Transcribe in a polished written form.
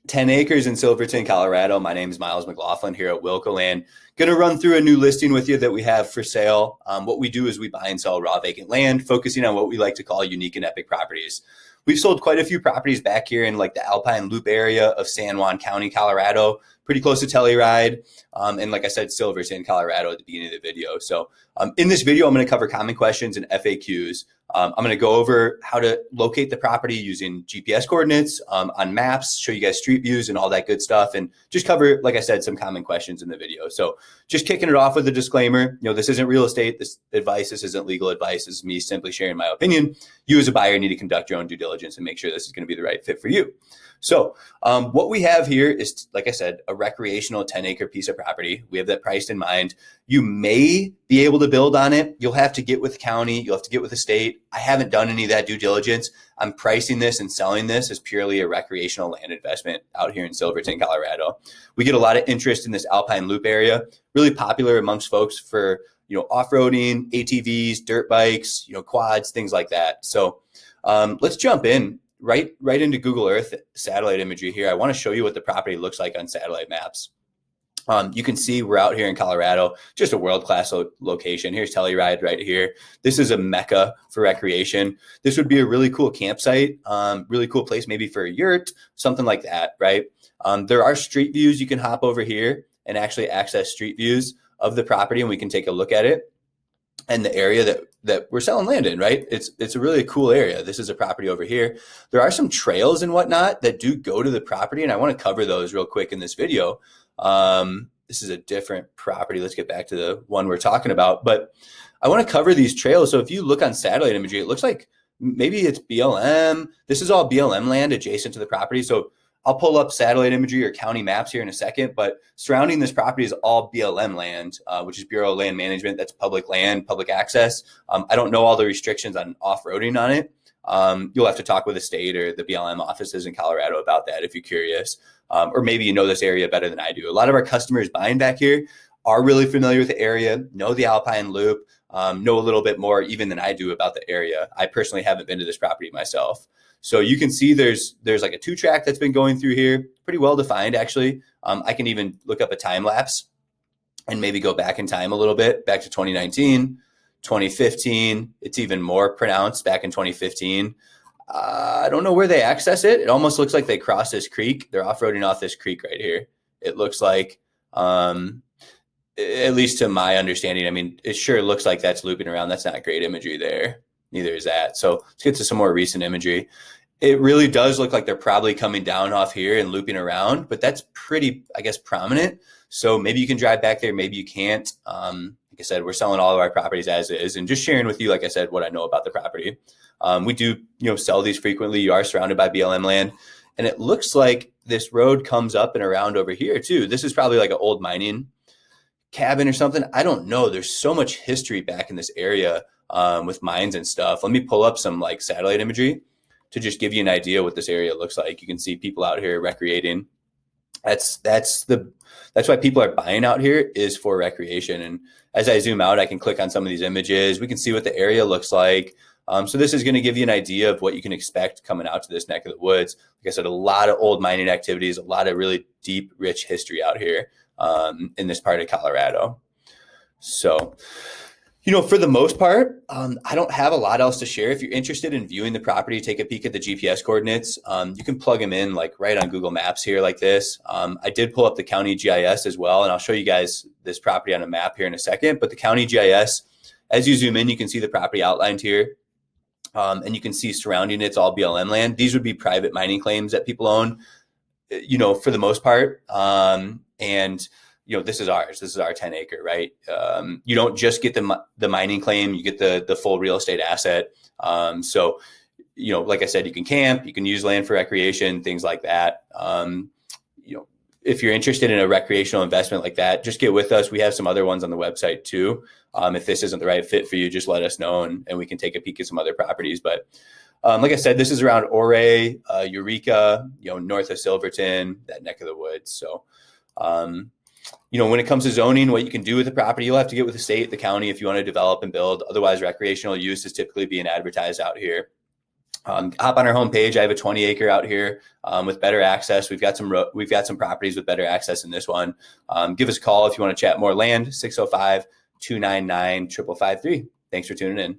10 acres in Silverton, Colorado. My name is Miles McLaughlin here at Wilco. Going to run through a new listing with you that we have for sale. What we do is we buy and sell raw vacant land, focusing on what we like to call unique and epic properties. We've sold quite a few properties back here in like the Alpine Loop area of San Juan County, Colorado, pretty close to Telluride. And like I said, Silverton, Colorado at the beginning of the video. So in this video, I'm going to cover common questions and FAQs. I'm going to go over how to locate the property using GPS coordinates on maps, show you guys street views and all that good stuff, and just cover, like I said, some common questions in the video. So just kicking it off with a disclaimer, this isn't real estate, this isn't legal advice. This is me simply sharing my opinion. You as a buyer need to conduct your own due diligence and make sure this is going to be the right fit for you. So what we have here is, like I said, a recreational 10-acre piece of property. We have that priced in mind. You may be able to build on it. You'll have to get with the county. You'll have to get with the state. I haven't done any of that due diligence. I'm pricing this and selling this as purely a recreational land investment out here in Silverton, Colorado. We get a lot of interest in this Alpine Loop area, really popular amongst folks for, off-roading, ATVs, dirt bikes, quads, things like that. So let's jump in. Right into Google Earth satellite imagery here. I want to show you what the property looks like on satellite maps. You can see we're out here in Colorado, just a world-class location. Here's Telluride right here. This is a mecca for recreation. This would be a really cool campsite, really cool place maybe for a yurt, something like that, right? There are street views. You can hop over here and actually access street views of the property, and we can take a look at it. And the area that we're selling land in, right? It's a really cool area. This is a property over here. There are some trails and whatnot that do go to the property, and I want to cover those real quick in this video. This is a different property. Let's get back to the one we're talking about. But I want to cover these trails. So if you look on satellite imagery, it looks like maybe it's BLM. This is all BLM land adjacent to the property. So I'll pull up satellite imagery or county maps here in a second, but surrounding this property is all BLM land, which is Bureau of Land Management. That's public land, public access. I don't know all the restrictions on off-roading on it. You'll have to talk with the state or the BLM offices in Colorado about that if you're curious, or maybe you know this area better than I do. A lot of our customers buying back here are really familiar with the area, know the Alpine Loop, know a little bit more even than I do about the area. I personally haven't been to this property myself. So you can see there's like a 2-track that's been going through here, pretty well defined actually. I can even look up a time lapse and maybe go back in time a little bit, back to 2019, 2015. It's even more pronounced back in 2015. I don't know where they access it. It almost looks like they cross this creek. They're off-roading off this creek right here. It looks like, at least to my understanding, I mean, it sure looks like that's looping around. That's not great imagery there. Neither is that. So let's get to some more recent imagery. It really does look like they're probably coming down off here and looping around, but that's pretty, I guess, prominent. So maybe you can drive back there, maybe you can't. Like I said, we're selling all of our properties as is and just sharing with you, like I said, what I know about the property. We do, sell these frequently. You are surrounded by BLM land. And it looks like this road comes up and around over here too. This is probably like an old mining cabin or something. I don't know. There's so much history back in this area with mines and stuff. Let me pull up some like satellite imagery to just give you an idea what this area looks like. You can see people out here recreating. That's why people are buying out here, is for recreation. And as I zoom out, I can click on some of these images. We can see what the area looks like. So this is going to give you an idea of what you can expect coming out to this neck of the woods. Like I said, a lot of old mining activities, a lot of really deep, rich history out here in this part of Colorado. So, for the most part, I don't have a lot else to share. If you're interested in viewing the property, take a peek at the GPS coordinates. You can plug them in like right on Google Maps here like this. I did pull up the county GIS as well, and I'll show you guys this property on a map here in a second. But the county GIS, as you zoom in, you can see the property outlined here. And you can see surrounding it's all BLM land. These would be private mining claims that people own, for the most part. And this is ours. This is our 10-acre, right? You don't just get the mining claim, you get the full real estate asset. So, like I said, you can camp, you can use land for recreation, things like that. If you're interested in a recreational investment like that, just get with us. We have some other ones on the website too. If this isn't the right fit for you, just let us know and we can take a peek at some other properties. But like I said, this is around Ouray, Eureka, north of Silverton, that neck of the woods. So, when it comes to zoning, what you can do with the property, you'll have to get with the state, the county, if you want to develop and build. Otherwise, recreational use is typically being advertised out here. Hop on our homepage. I have a 20-acre out here with better access. We've got some properties with better access in this one. Give us a call if you want to chat more land, 605-299-5553. Thanks for tuning in.